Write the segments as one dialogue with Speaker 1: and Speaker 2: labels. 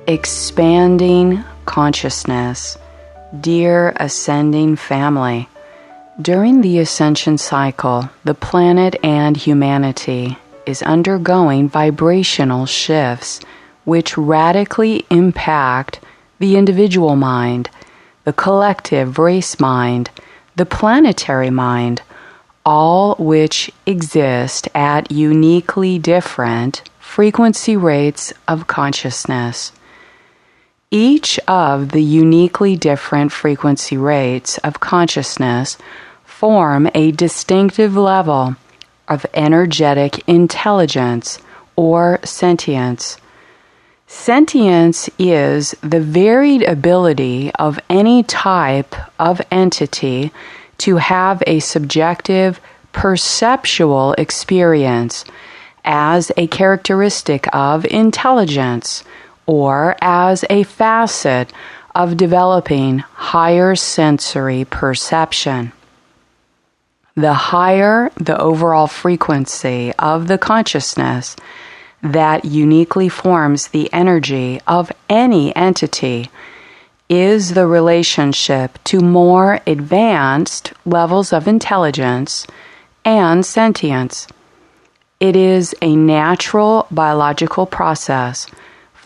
Speaker 1: Expanding consciousness. Dear Ascending Family, during the Ascension Cycle, the planet and humanity is undergoing vibrational shifts which radically impact the individual mind, the collective race mind, the planetary mind, all which exist at uniquely different frequency rates of consciousness. Each of the uniquely different frequency rates of consciousness form a distinctive level of energetic intelligence or sentience. Sentience is the varied ability of any type of entity to have a subjective, perceptual experience as a characteristic of intelligence, or as a facet of developing higher sensory perception. The higher the overall frequency of the consciousness that uniquely forms the energy of any entity is the relationship to more advanced levels of intelligence and sentience. It is a natural biological process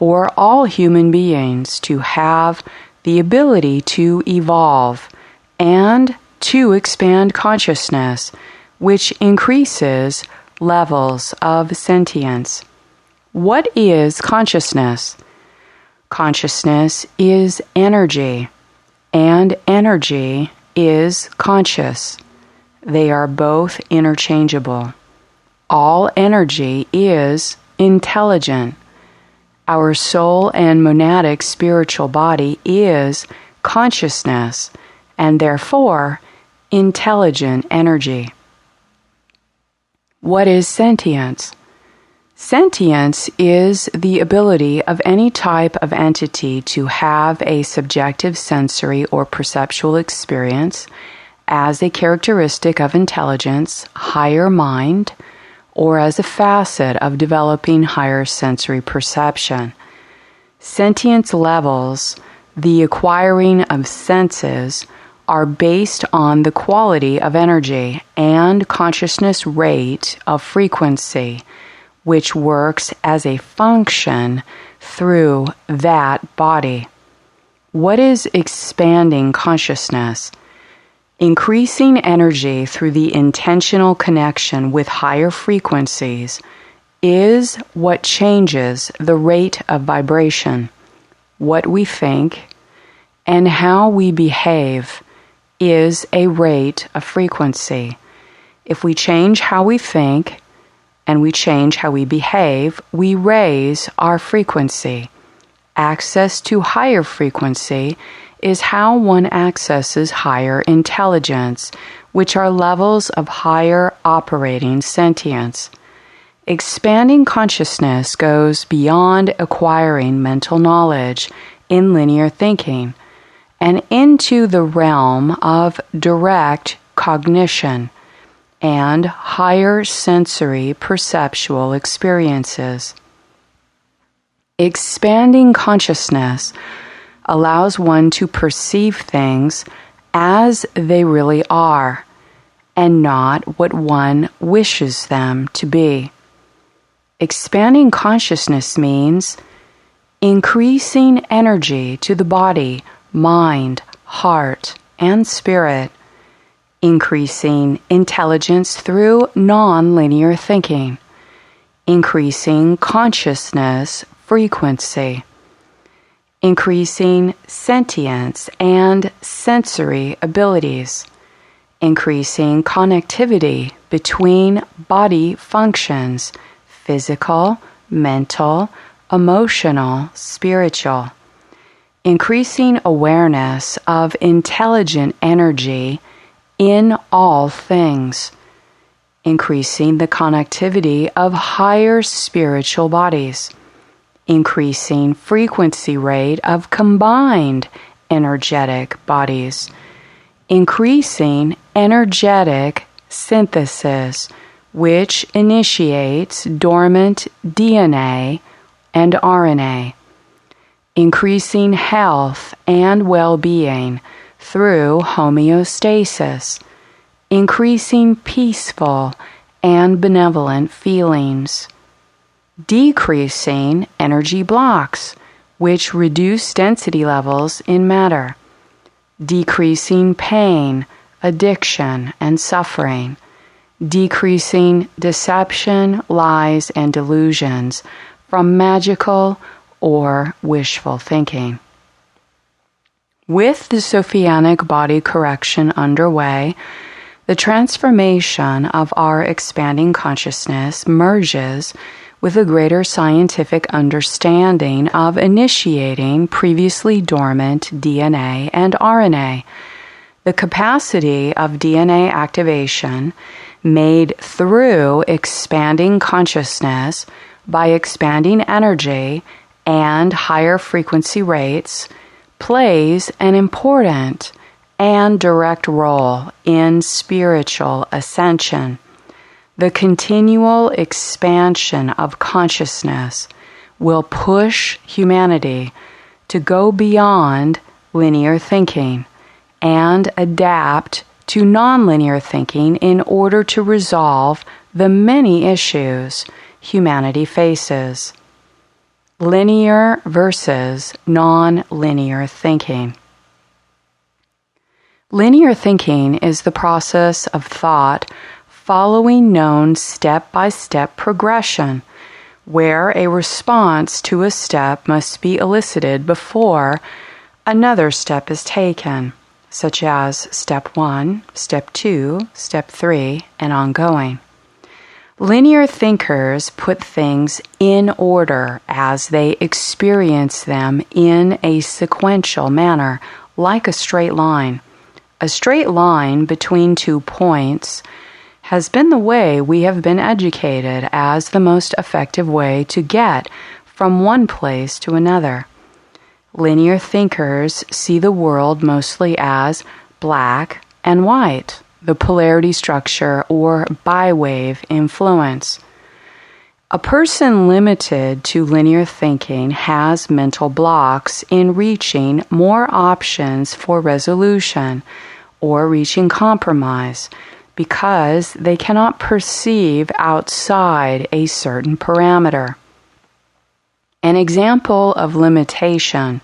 Speaker 1: for all human beings to have the ability to evolve and to expand consciousness, which increases levels of sentience. What is consciousness? Consciousness is energy, and energy is conscious. They are both interchangeable. All energy is intelligent. Our soul and monadic spiritual body is consciousness and therefore intelligent energy. What is sentience? Sentience is the ability of any type of entity to have a subjective sensory or perceptual experience as a characteristic of intelligence, higher mind, or as a facet of developing higher sensory perception. Sentience levels, the acquiring of senses, are based on the quality of energy and consciousness rate of frequency, which works as a function through that body. What is expanding consciousness? Increasing energy through the intentional connection with higher frequencies is what changes the rate of vibration. What we think and how we behave is a rate of frequency. If we change how we think and we change how we behave, we raise our frequency. Access to higher frequency is how one accesses higher intelligence, which are levels of higher operating sentience. Expanding consciousness goes beyond acquiring mental knowledge in linear thinking and into the realm of direct cognition and higher sensory perceptual experiences. Expanding consciousness allows one to perceive things as they really are and not what one wishes them to be. Expanding consciousness means increasing energy to the body, mind, heart, and spirit, increasing intelligence through non-linear thinking, increasing consciousness frequency, increasing sentience and sensory abilities, increasing connectivity between body functions, physical, mental, emotional, spiritual, increasing awareness of intelligent energy in all things, increasing the connectivity of higher spiritual bodies, increasing frequency rate of combined energetic bodies, increasing energetic synthesis, which initiates dormant DNA and RNA, increasing health and well-being through homeostasis, increasing peaceful and benevolent feelings, decreasing energy blocks, which reduce density levels in matter, decreasing pain, addiction, and suffering, decreasing deception, lies, and delusions from magical or wishful thinking. With the Sophianic body correction underway, the transformation of our expanding consciousness merges with a greater scientific understanding of initiating previously dormant DNA and RNA. The capacity of DNA activation made through expanding consciousness by expanding energy and higher frequency rates plays an important and direct role in spiritual ascension. The continual expansion of consciousness will push humanity to go beyond linear thinking and adapt to nonlinear thinking in order to resolve the many issues humanity faces. Linear versus non-linear thinking. Linear thinking is the process of thought following known step-by-step progression, where a response to a step must be elicited before another step is taken, such as step 1, step 2, step 3, and ongoing. Linear thinkers put things in order as they experience them in a sequential manner, like a straight line. A straight line between 2 points has been the way we have been educated as the most effective way to get from one place to another. Linear thinkers see the world mostly as black and white, the polarity structure or biwave influence. A person limited to linear thinking has mental blocks in reaching more options for resolution or reaching compromise because they cannot perceive outside a certain parameter. An example of limitation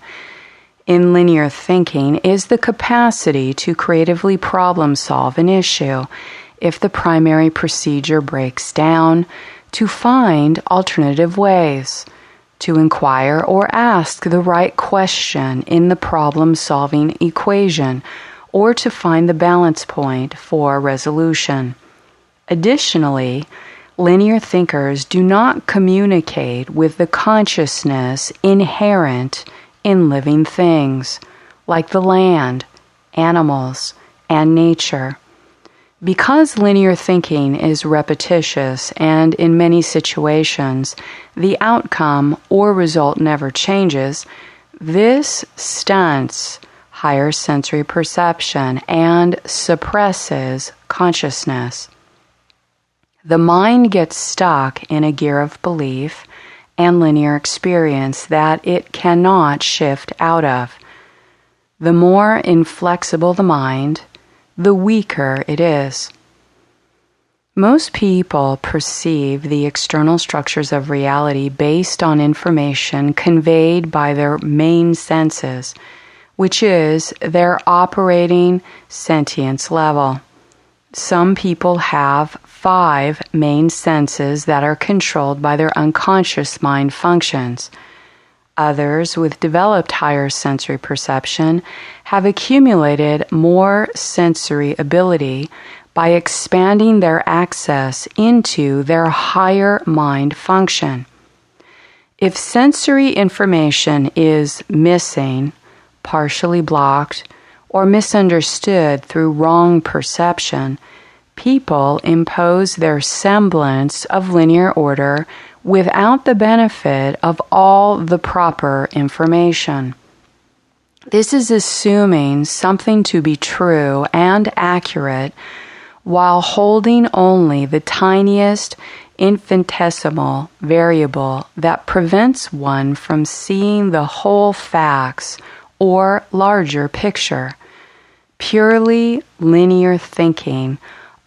Speaker 1: in linear thinking is the capacity to creatively problem solve an issue if the primary procedure breaks down, to find alternative ways, to inquire or ask the right question in the problem-solving equation, or to find the balance point for resolution. Additionally, linear thinkers do not communicate with the consciousness inherent in living things, like the land, animals, and nature. Because linear thinking is repetitious and in many situations the outcome or result never changes, this stunts higher sensory perception and suppresses consciousness. The mind gets stuck in a gear of belief and linear experience that it cannot shift out of. The more inflexible the mind, the weaker it is. Most people perceive the external structures of reality based on information conveyed by their main senses, which is their operating sentience level. Some people have 5 main senses that are controlled by their unconscious mind functions. Others with developed higher sensory perception have accumulated more sensory ability by expanding their access into their higher mind function. If sensory information is missing, partially blocked, or misunderstood through wrong perception, people impose their semblance of linear order without the benefit of all the proper information. This is assuming something to be true and accurate while holding only the tiniest infinitesimal variable that prevents one from seeing the whole facts or larger picture. Purely linear thinking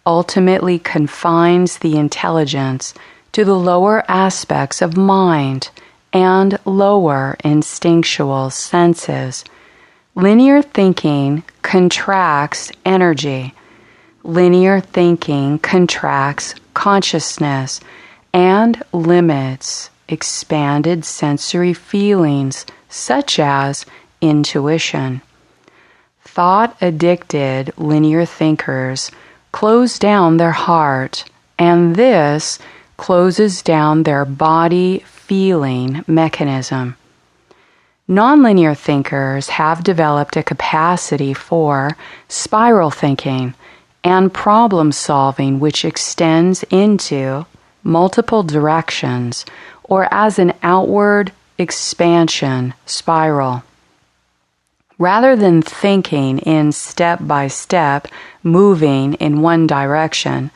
Speaker 1: ultimately confines the intelligence to the lower aspects of mind and lower instinctual senses. Linear thinking contracts energy. Linear thinking contracts consciousness and limits expanded sensory feelings such as intuition. Thought-addicted linear thinkers close down their heart, and this closes down their body-feeling mechanism. Nonlinear thinkers have developed a capacity for spiral thinking and problem solving which extends into multiple directions or as an outward expansion spiral. Rather than thinking in step-by-step, moving in one direction,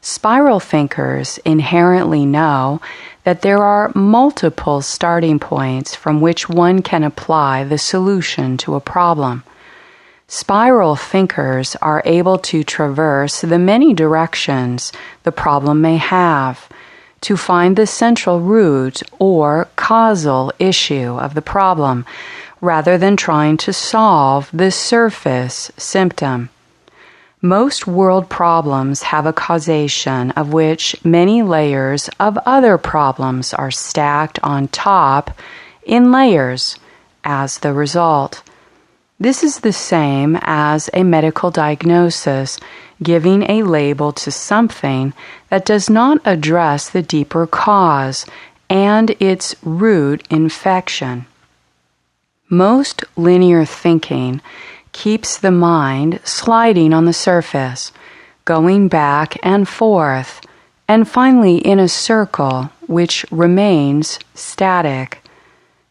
Speaker 1: spiral thinkers inherently know that there are multiple starting points from which one can apply the solution to a problem. Spiral thinkers are able to traverse the many directions the problem may have to find the central root or causal issue of the problem, rather than trying to solve the surface symptom. Most world problems have a causation of which many layers of other problems are stacked on top in layers as the result. This is the same as a medical diagnosis giving a label to something that does not address the deeper cause and its root infection. Most linear thinking keeps the mind sliding on the surface, going back and forth, and finally in a circle which remains static.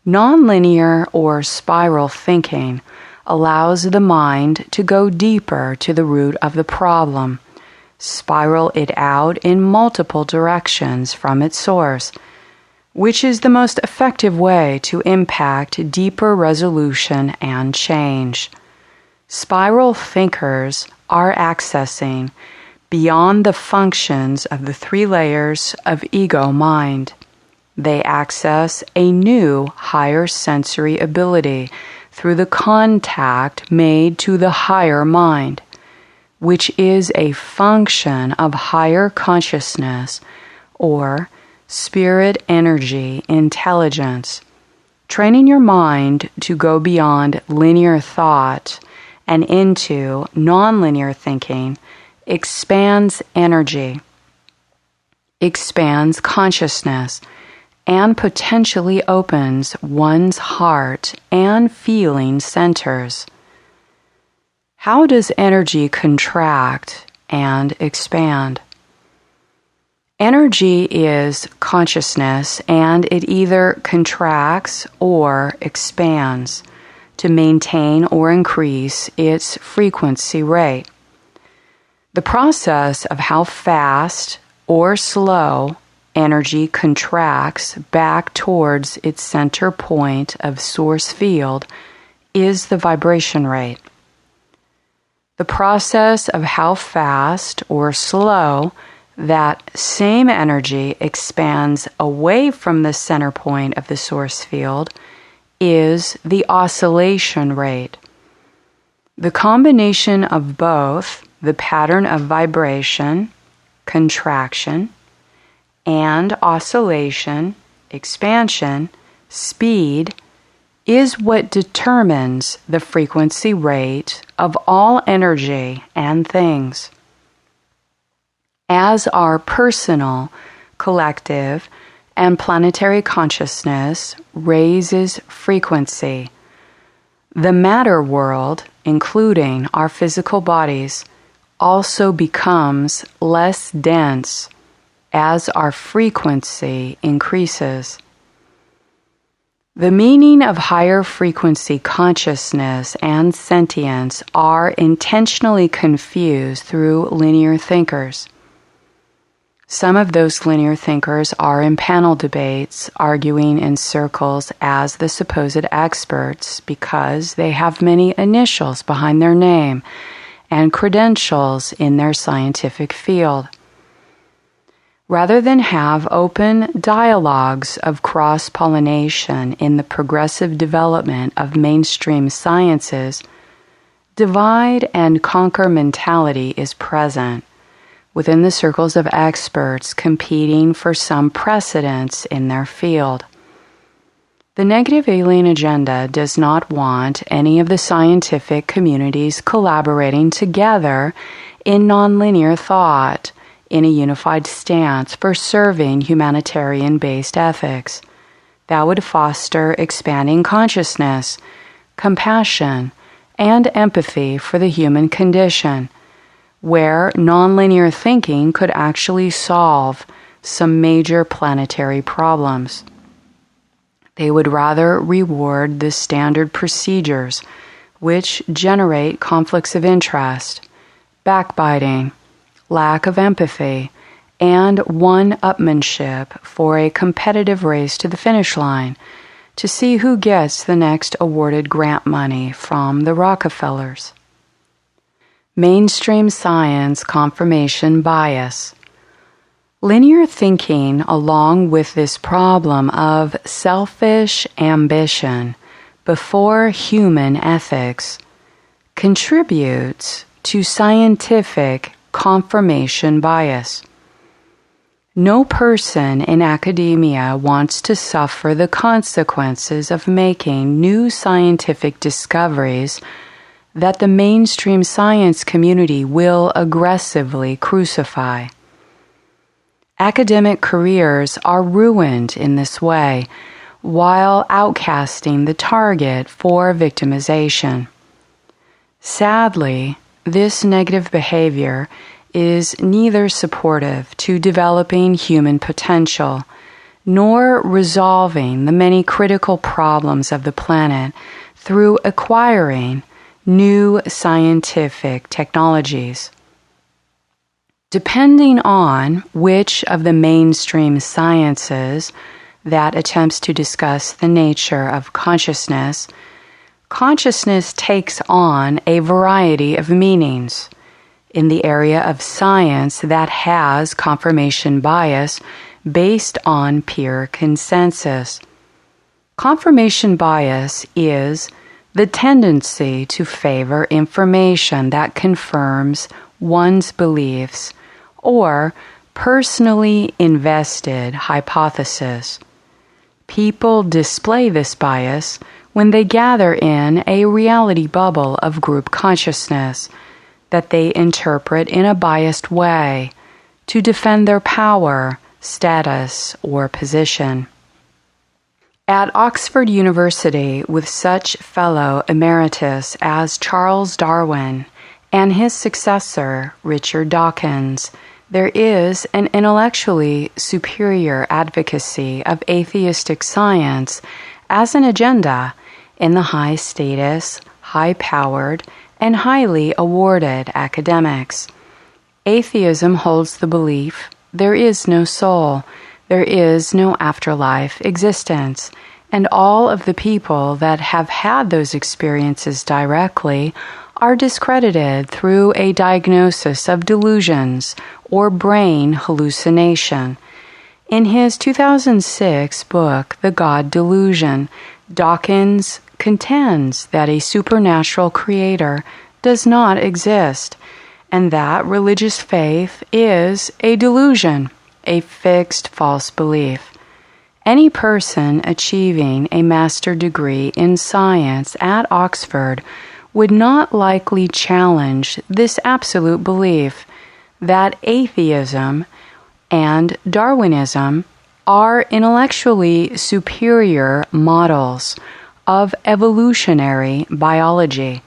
Speaker 1: Nonlinear or spiral thinking allows the mind to go deeper to the root of the problem, spiral it out in multiple directions from its source, which is the most effective way to impact deeper resolution and change. Spiral thinkers are accessing beyond the functions of the three layers of ego mind. They access a new higher sensory ability through the contact made to the higher mind, which is a function of higher consciousness or spirit energy intelligence. Training your mind to go beyond linear thought and into nonlinear thinking expands energy, expands consciousness, and potentially opens one's heart and feeling centers. How does energy contract and expand? Energy is consciousness, and it either contracts or expands to maintain or increase its frequency rate. The process of how fast or slow energy contracts back towards its center point of source field is the vibration rate. The process of how fast or slow that same energy expands away from the center point of the source field is the oscillation rate. The combination of both the pattern of vibration, contraction, and oscillation, expansion, speed, is what determines the frequency rate of all energy and things. As our personal, collective, and planetary consciousness raises frequency, the matter world, including our physical bodies, also becomes less dense as our frequency increases. The meaning of higher frequency consciousness and sentience are intentionally confused through linear thinkers. Some of those linear thinkers are in panel debates, arguing in circles as the supposed experts because they have many initials behind their name and credentials in their scientific field. Rather than have open dialogues of cross-pollination in the progressive development of mainstream sciences, divide and conquer mentality is present within the circles of experts competing for some precedence in their field. The negative alien agenda does not want any of the scientific communities collaborating together in nonlinear thought, in a unified stance for serving humanitarian-based ethics that would foster expanding consciousness, compassion, and empathy for the human condition, where nonlinear thinking could actually solve some major planetary problems. They would rather reward the standard procedures which generate conflicts of interest, backbiting, lack of empathy, and one-upmanship for a competitive race to the finish line to see who gets the next awarded grant money from the Rockefellers. Mainstream science confirmation bias. Linear thinking, along with this problem of selfish ambition before human ethics, contributes to scientific confirmation bias. No person in academia wants to suffer the consequences of making new scientific discoveries that the mainstream science community will aggressively crucify. Academic careers are ruined in this way, while outcasting the target for victimization. Sadly, this negative behavior is neither supportive to developing human potential, nor resolving the many critical problems of the planet through acquiring new scientific technologies. Depending on which of the mainstream sciences that attempts to discuss the nature of consciousness, consciousness takes on a variety of meanings. In the area of science that has confirmation bias based on peer consensus. Confirmation bias is the tendency to favor information that confirms one's beliefs or personally invested hypothesis. People display this bias when they gather in a reality bubble of group consciousness that they interpret in a biased way to defend their power, status, or position. At Oxford University, with such fellow emeritus as Charles Darwin and his successor, Richard Dawkins, there is an intellectually superior advocacy of atheistic science as an agenda in the high-status, high-powered, and highly awarded academics. Atheism holds the belief there is no soul, there is no afterlife existence, and all of the people that have had those experiences directly are discredited through a diagnosis of delusions or brain hallucination. In his 2006 book, The God Delusion, Dawkins contends that a supernatural creator does not exist, and that religious faith is a delusion, a fixed false belief. Any person achieving a master's degree in science at Oxford would not likely challenge this absolute belief that atheism and Darwinism are intellectually superior models of evolutionary biology.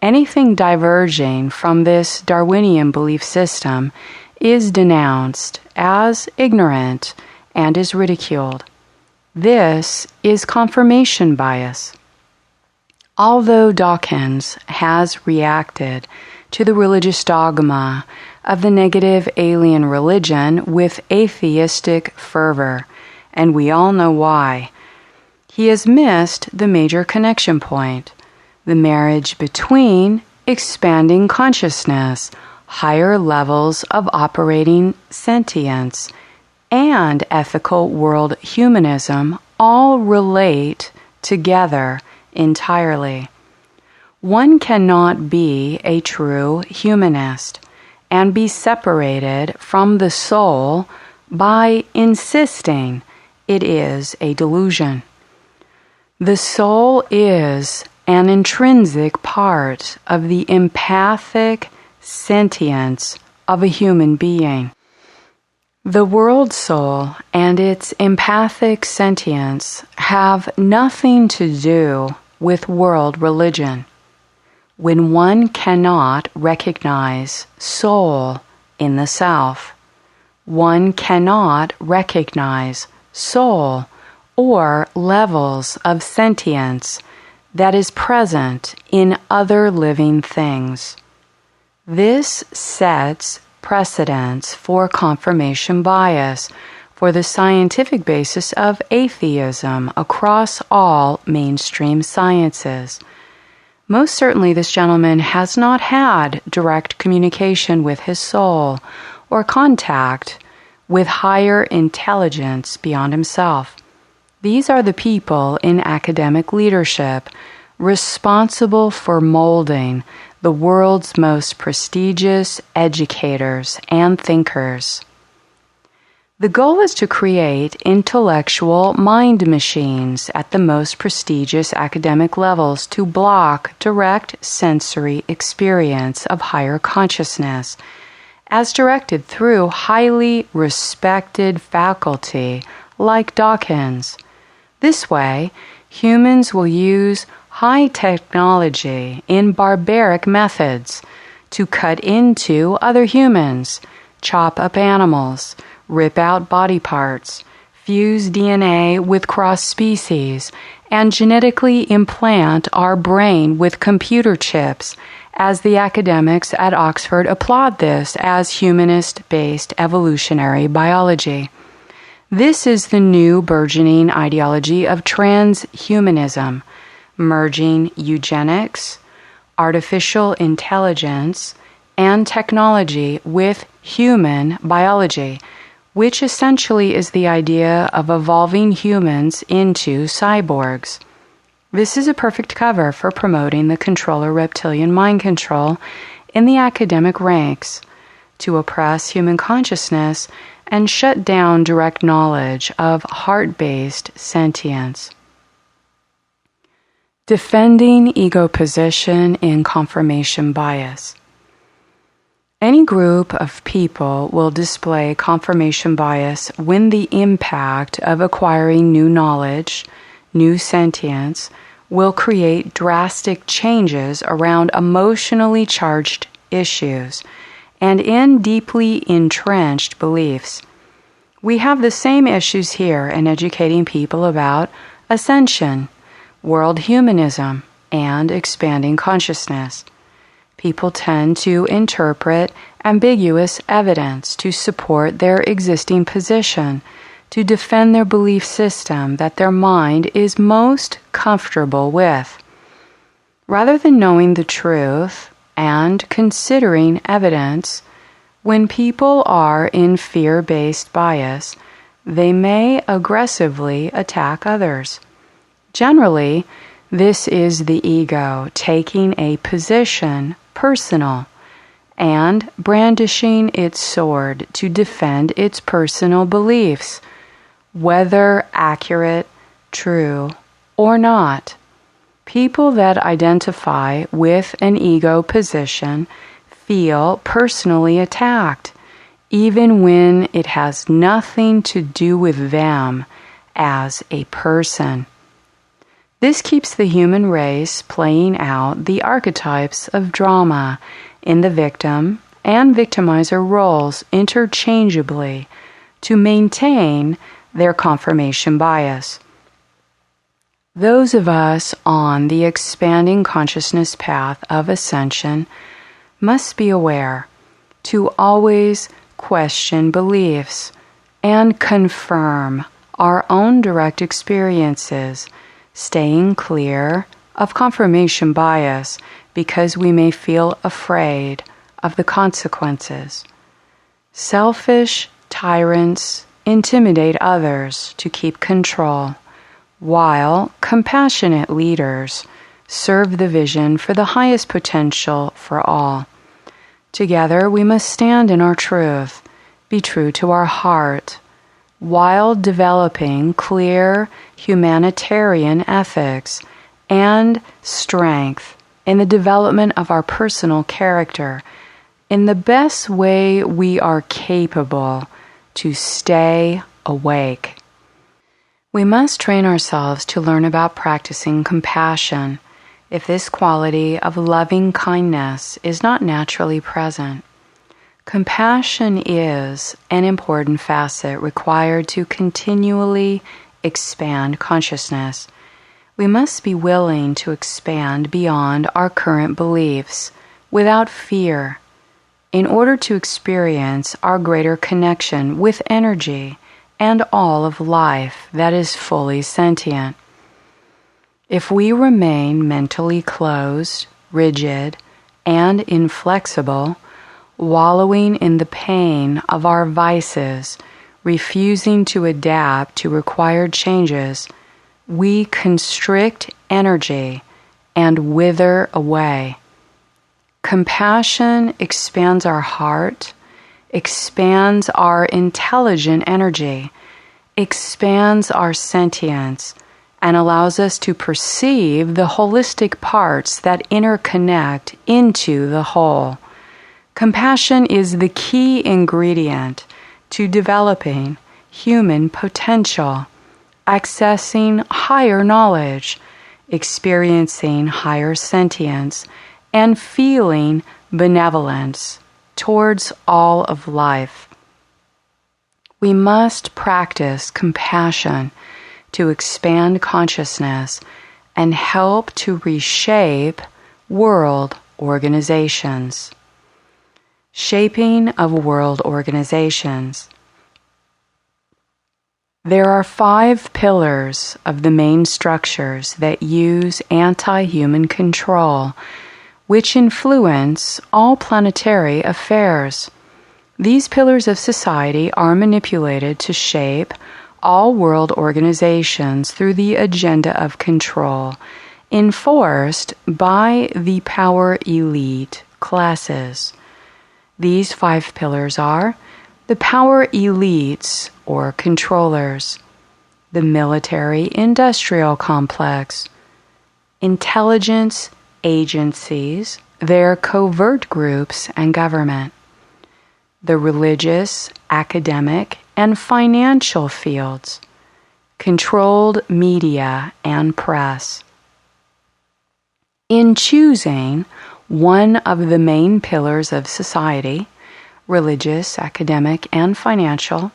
Speaker 1: Anything diverging from this Darwinian belief system is denounced as ignorant and is ridiculed. This is confirmation bias. Although Dawkins has reacted to the religious dogma of the negative alien religion with atheistic fervor, and we all know why, he has missed the major connection point, the marriage between expanding consciousness, higher levels of operating sentience, and ethical world humanism all relate together entirely. One cannot be a true humanist and be separated from the soul by insisting it is a delusion. The soul is an intrinsic part of the empathic sentience of a human being. The world soul and its empathic sentience have nothing to do with world religion. When one cannot recognize soul in the self, one cannot recognize soul or levels of sentience that is present in other living things. This sets precedents for confirmation bias for the scientific basis of atheism across all mainstream sciences. Most certainly this gentleman has not had direct communication with his soul or contact with higher intelligence beyond himself. These are the people in academic leadership responsible for molding the world's most prestigious educators and thinkers. The goal is to create intellectual mind machines at the most prestigious academic levels to block direct sensory experience of higher consciousness, as directed through highly respected faculty like Dawkins. This way, humans will use high technology in barbaric methods to cut into other humans, chop up animals, rip out body parts, fuse DNA with cross species, and genetically implant our brain with computer chips, as the academics at Oxford applaud this as humanist-based evolutionary biology. This is the new burgeoning ideology of transhumanism, merging eugenics, artificial intelligence, and technology with human biology, which essentially is the idea of evolving humans into cyborgs. This is a perfect cover for promoting the controller reptilian mind control in the academic ranks to oppress human consciousness and shut down direct knowledge of heart-based sentience. Defending ego position in confirmation bias. Any group of people will display confirmation bias when the impact of acquiring new knowledge, new sentience, will create drastic changes around emotionally charged issues and in deeply entrenched beliefs. We have the same issues here in educating people about ascension, world humanism, and expanding consciousness. People tend to interpret ambiguous evidence to support their existing position, to defend their belief system that their mind is most comfortable with. Rather than knowing the truth and considering evidence, when people are in fear-based bias, they may aggressively attack others. Generally, this is the ego taking a position personal and brandishing its sword to defend its personal beliefs, whether accurate, true, or not. People that identify with an ego position feel personally attacked, even when it has nothing to do with them as a person. This keeps the human race playing out the archetypes of drama in the victim and victimizer roles interchangeably to maintain their confirmation bias. Those of us on the expanding consciousness path of ascension must be aware to always question beliefs and confirm our own direct experiences, staying clear of confirmation bias because we may feel afraid of the consequences. Selfish tyrants intimidate others to keep control, while compassionate leaders serve the vision for the highest potential for all. Together we must stand in our truth, be true to our heart, while developing clear humanitarian ethics and strength in the development of our personal character in the best way we are capable to stay awake. We must train ourselves to learn about practicing compassion if this quality of loving kindness is not naturally present. Compassion is an important facet required to continually expand consciousness. We must be willing to expand beyond our current beliefs without fear in order to experience our greater connection with energy and all of life that is fully sentient. If we remain mentally closed, rigid, and inflexible, wallowing in the pain of our vices, refusing to adapt to required changes, we constrict energy and wither away. Compassion expands our heart, expands our intelligent energy, expands our sentience, and allows us to perceive the holistic parts that interconnect into the whole. Compassion is the key ingredient to developing human potential, accessing higher knowledge, experiencing higher sentience, and feeling benevolence towards all of life. We must practice compassion to expand consciousness and help to reshape world organizations. Shaping of world organizations. There are 5 pillars of the main structures that use anti-human control, which influence all planetary affairs. These pillars of society are manipulated to shape all world organizations through the agenda of control, enforced by the power elite classes. These 5 pillars are the power elites or controllers, the military-industrial complex, intelligence agencies, their covert groups and government, the religious, academic, and financial fields, controlled media and press. In choosing one of the main pillars of society, religious, academic, and financial,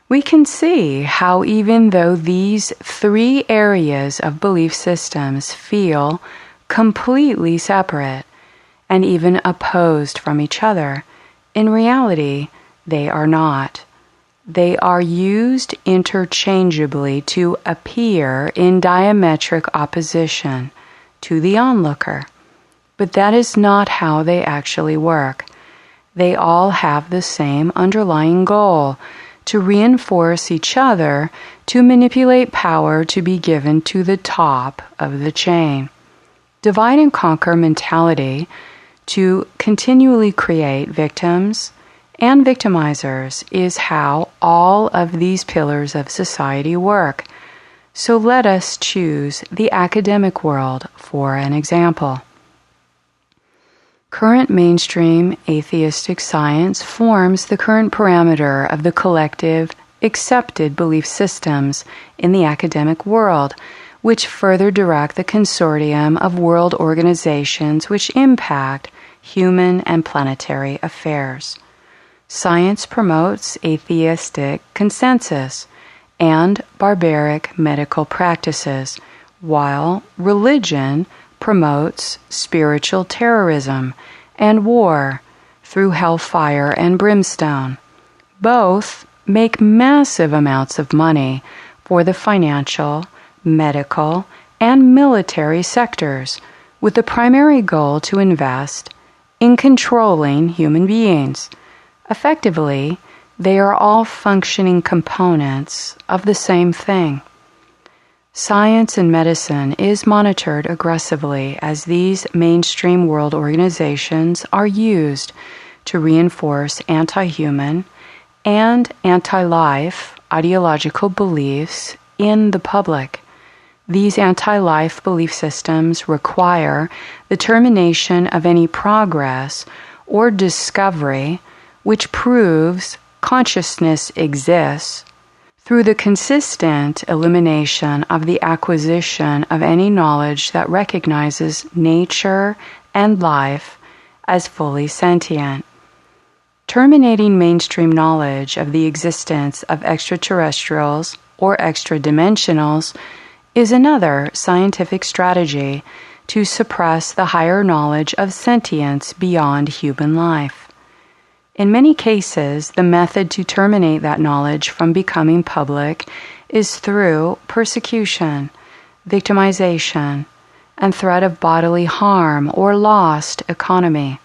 Speaker 1: we can see how even though these 3 areas of belief systems feel completely separate and even opposed from each other, in reality, they are not. They are used interchangeably to appear in diametric opposition to the onlooker. But that is not how they actually work. They all have the same underlying goal: to reinforce each other, to manipulate power to be given to the top of the chain. Divide and conquer mentality to continually create victims and victimizers is how all of these pillars of society work. So let us choose the academic world for an example. Current mainstream atheistic science forms the current parameter of the collective accepted belief systems in the academic world, which further direct the consortium of world organizations which impact human and planetary affairs. Science promotes atheistic consensus and barbaric medical practices, while religion promotes spiritual terrorism and war through hellfire and brimstone. Both make massive amounts of money for the financial, medical, and military sectors, with the primary goal to invest in controlling human beings. Effectively, they are all functioning components of the same thing. Science and medicine is monitored aggressively as these mainstream world organizations are used to reinforce anti-human and anti-life ideological beliefs in the public. These anti-life belief systems require the termination of any progress or discovery which proves consciousness exists through the consistent elimination of the acquisition of any knowledge that recognizes nature and life as fully sentient. Terminating mainstream knowledge of the existence of extraterrestrials or extra-dimensionals is another scientific strategy to suppress the higher knowledge of sentience beyond human life. In many cases, the method to terminate that knowledge from becoming public is through persecution, victimization, and threat of bodily harm or lost economy.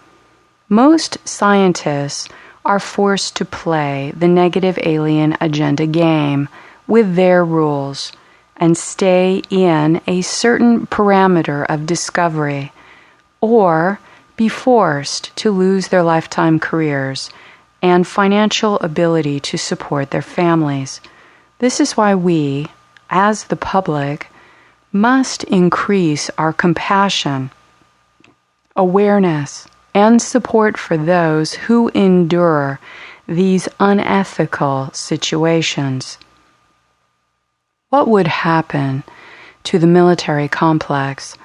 Speaker 1: Most scientists are forced to play the negative alien agenda game with their rules and stay in a certain parameter of discovery, or be forced to lose their lifetime careers and financial ability to support their families. This is why we, as the public, must increase our compassion, awareness, and support for those who endure these unethical situations. What would happen to the military complex,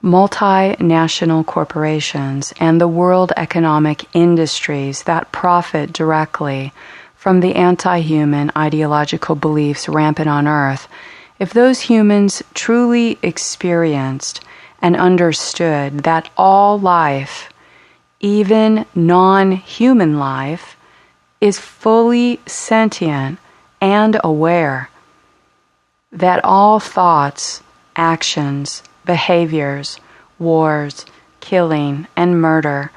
Speaker 1: multinational corporations, and the world economic industries that profit directly from the anti-human ideological beliefs rampant on Earth if those humans truly experienced and understood that all life, even non-human life, is fully sentient and aware, that all thoughts, actions, behaviors, wars, killing, and murder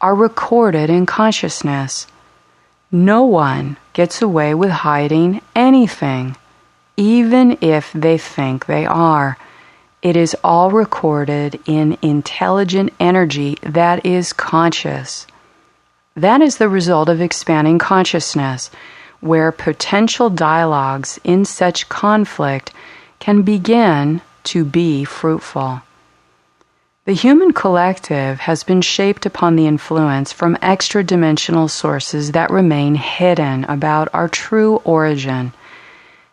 Speaker 1: are recorded in consciousness. No one gets away with hiding anything, even if they think they are. It is all recorded in intelligent energy that is conscious. That is the result of expanding consciousness, where potential dialogues in such conflict can begin to be fruitful. The human collective has been shaped upon the influence from extra-dimensional sources that remain hidden about our true origin.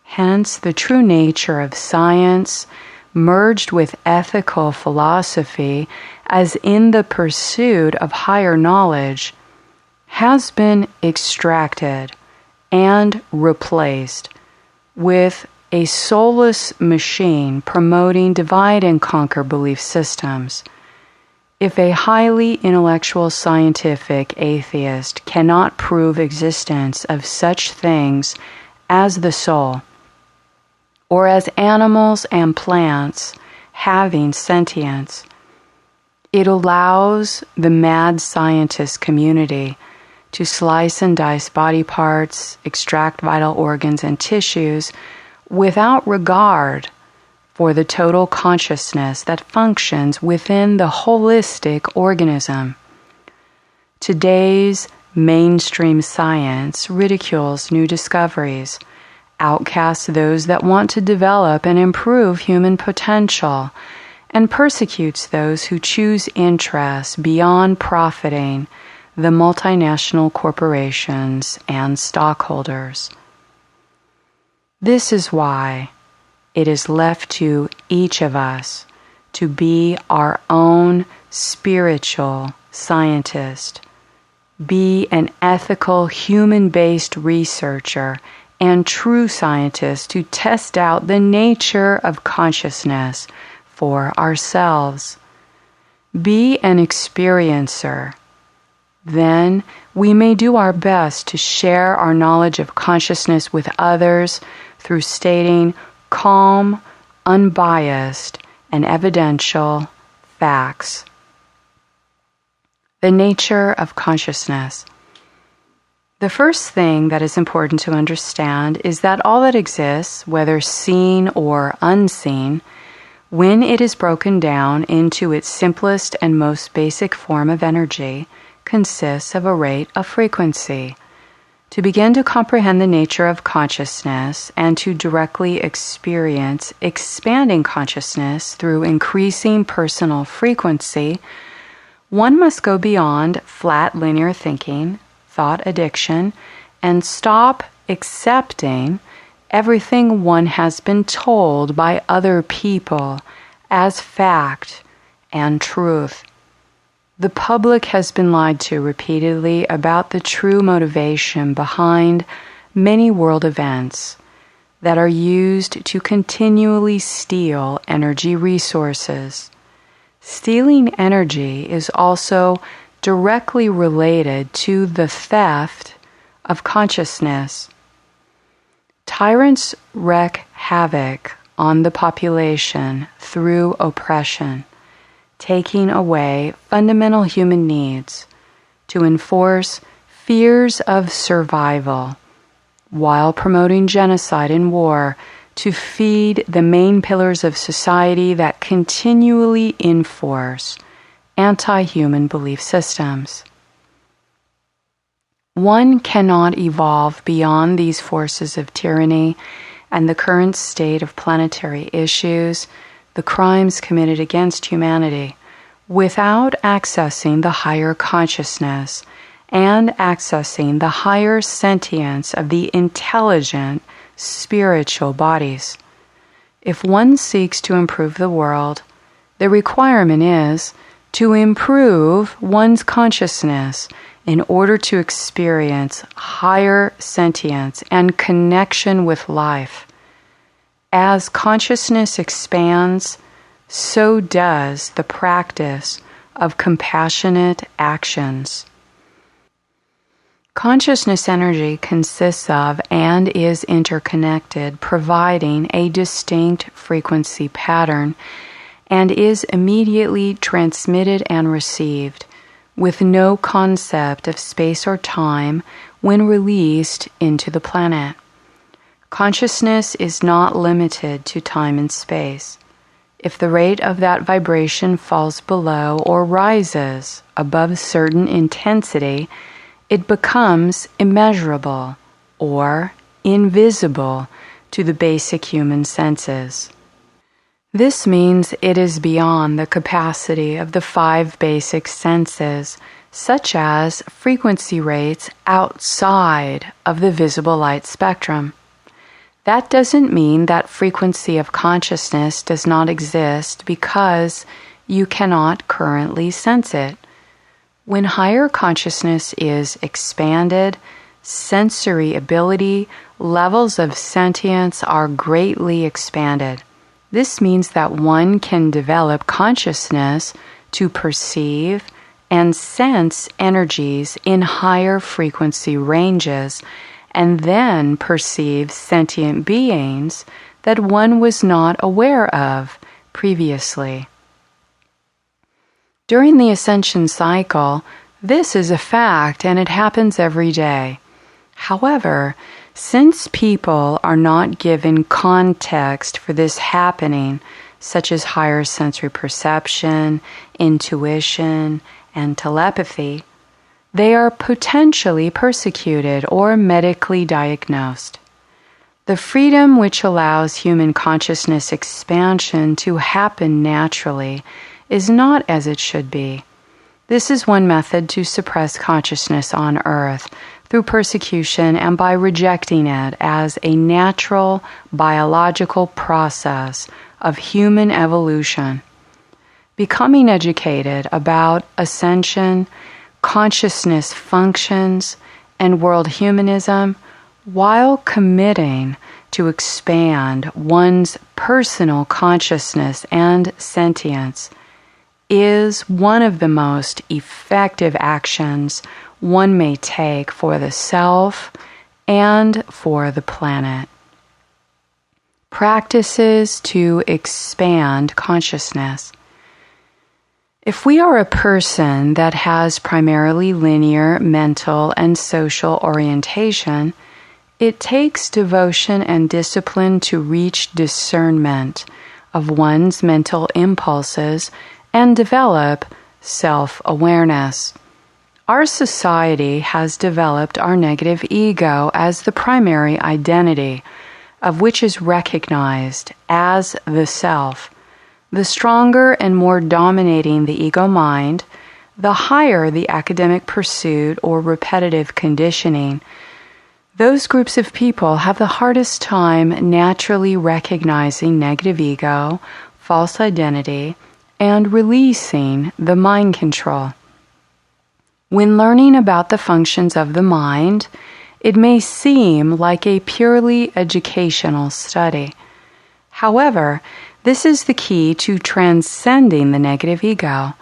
Speaker 1: Hence, the true nature of science, merged with ethical philosophy as in the pursuit of higher knowledge, has been extracted and replaced with a soulless machine promoting divide and conquer belief systems. If a highly intellectual scientific atheist cannot prove existence of such things as the soul, or as animals and plants having sentience, it allows the mad scientist community to slice and dice body parts, extract vital organs and tissues without regard for the total consciousness that functions within the holistic organism. Today's mainstream science ridicules new discoveries, outcasts those that want to develop and improve human potential, and persecutes those who choose interests beyond profiting the multinational corporations and stockholders. This is why it is left to each of us to be our own spiritual scientist, be an ethical human-based researcher and true scientists to test out the nature of consciousness for ourselves. Be an experiencer. Then we may do our best to share our knowledge of consciousness with others through stating calm, unbiased, and evidential facts. The nature of consciousness. The first thing that is important to understand is that all that exists, whether seen or unseen, when it is broken down into its simplest and most basic form of energy, consists of a rate of frequency. To begin to comprehend the nature of consciousness and to directly experience expanding consciousness through increasing personal frequency, one must go beyond flat linear thinking, thought addiction, and stop accepting everything one has been told by other people as fact and truth. The public has been lied to repeatedly about the true motivation behind many world events that are used to continually steal energy resources. Stealing energy is also directly related to the theft of consciousness. Tyrants wreak havoc on the population through oppression, taking away fundamental human needs to enforce fears of survival, while promoting genocide and war to feed the main pillars of society that continually enforce anti-human belief systems. One cannot evolve beyond these forces of tyranny and the current state of planetary issues, the crimes committed against humanity, without accessing the higher consciousness and accessing the higher sentience of the intelligent spiritual bodies. If one seeks to improve the world, the requirement is to improve one's consciousness in order to experience higher sentience and connection with life. As consciousness expands, so does the practice of compassionate actions. Consciousness energy consists of and is interconnected, providing a distinct frequency pattern, and is immediately transmitted and received, with no concept of space or time when released into the planet. Consciousness is not limited to time and space. If the rate of that vibration falls below or rises above a certain intensity, it becomes immeasurable or invisible to the basic human senses. This means it is beyond the capacity of the 5 basic senses, such as frequency rates outside of the visible light spectrum. That doesn't mean that frequency of consciousness does not exist because you cannot currently sense it. When higher consciousness is expanded, sensory ability, levels of sentience are greatly expanded. This means that one can develop consciousness to perceive and sense energies in higher frequency ranges, and then perceive sentient beings that one was not aware of previously. During the Ascension Cycle, this is a fact and it happens every day. However, since people are not given context for this happening, such as higher sensory perception, intuition, and telepathy, they are potentially persecuted or medically diagnosed. The freedom which allows human consciousness expansion to happen naturally is not as it should be. This is one method to suppress consciousness on earth, through persecution and by rejecting it as a natural biological process of human evolution. Becoming educated about ascension, consciousness functions, and world humanism while committing to expand one's personal consciousness and sentience, is one of the most effective actions one may take for the self and for the planet. Practices to expand consciousness. If we are a person that has primarily linear mental and social orientation, it takes devotion and discipline to reach discernment of one's mental impulses and develop self-awareness. Our society has developed our negative ego as the primary identity, of which is recognized as the self. The stronger and more dominating the ego mind, the higher the academic pursuit or repetitive conditioning. Those groups of people have the hardest time naturally recognizing negative ego, false identity, and releasing the mind control. When learning about the functions of the mind, it may seem like a purely educational study. However, this is the key to transcending the negative ego,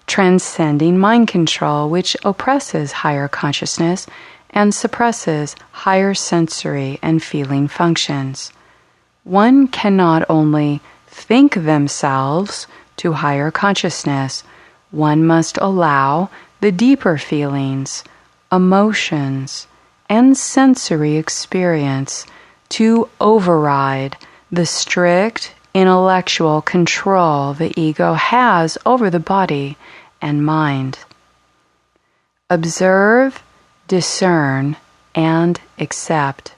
Speaker 1: transcending mind control, which oppresses higher consciousness and suppresses higher sensory and feeling functions. One cannot only think themselves to higher consciousness, one must allow the deeper feelings, emotions, and sensory experience to override the strict intellectual control the ego has over the body and mind. Observe, discern, and accept.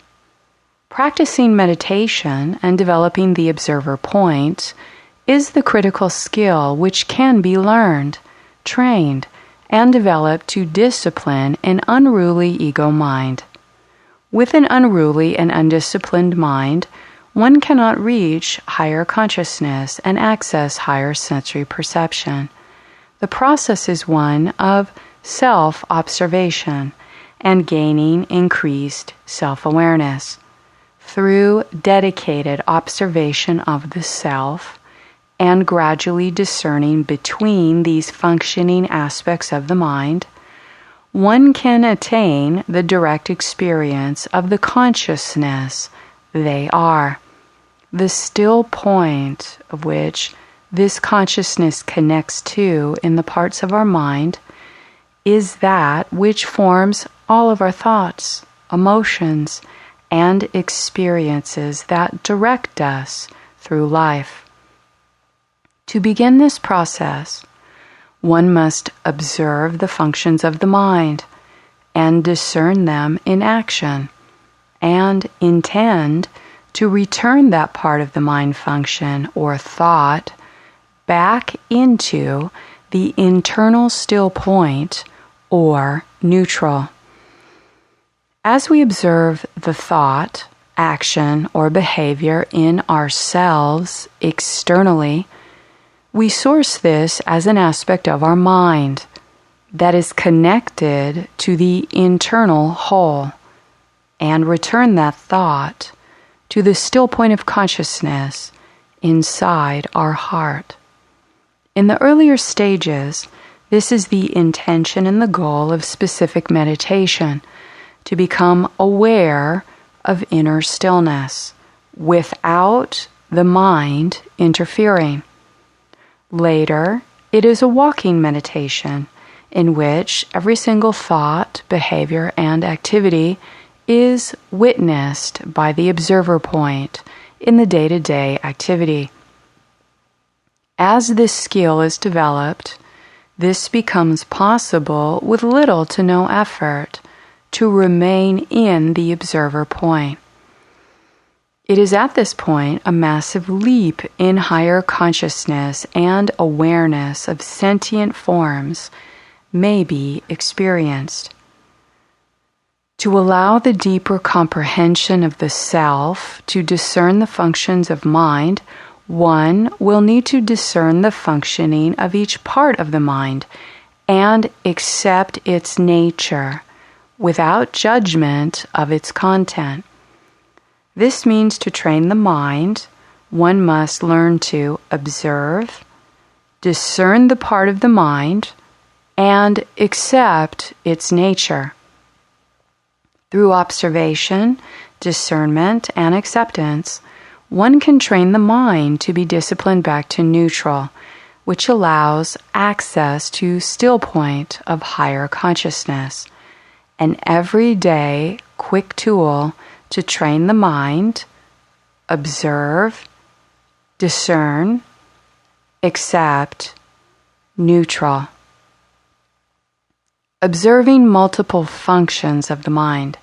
Speaker 1: Practicing meditation and developing the observer point is the critical skill which can be learned, trained, and developed to discipline an unruly ego mind. With an unruly and undisciplined mind, one cannot reach higher consciousness and access higher sensory perception. The process is one of self-observation and gaining increased self-awareness. Through dedicated observation of the self and gradually discerning between these functioning aspects of the mind, one can attain the direct experience of the consciousness they are. The still point of which this consciousness connects to in the parts of our mind is that which forms all of our thoughts, emotions, and experiences that direct us through life. To begin this process, one must observe the functions of the mind and discern them in action, and intend to return that part of the mind function or thought back into the internal still point or neutral. As we observe the thought, action, or behavior in ourselves externally, we source this as an aspect of our mind that is connected to the internal whole, and return that thought to the still point of consciousness inside our heart. In the earlier stages, this is the intention and the goal of specific meditation, to become aware of inner stillness without the mind interfering. Later, it is a walking meditation in which every single thought, behavior, and activity is witnessed by the observer point in the day-to-day activity. As this skill is developed, this becomes possible with little to no effort to remain in the observer point. It is at this point a massive leap in higher consciousness and awareness of sentient forms may be experienced. To allow the deeper comprehension of the self to discern the functions of mind, one will need to discern the functioning of each part of the mind and accept its nature, without judgment of its content. This means to train the mind, one must learn to observe, discern the part of the mind, and accept its nature. Through observation, discernment, and acceptance, one can train the mind to be disciplined back to neutral, which allows access to still point of higher consciousness, an everyday quick tool to train the mind, observe, discern, accept, neutral. Observing multiple functions of the mind.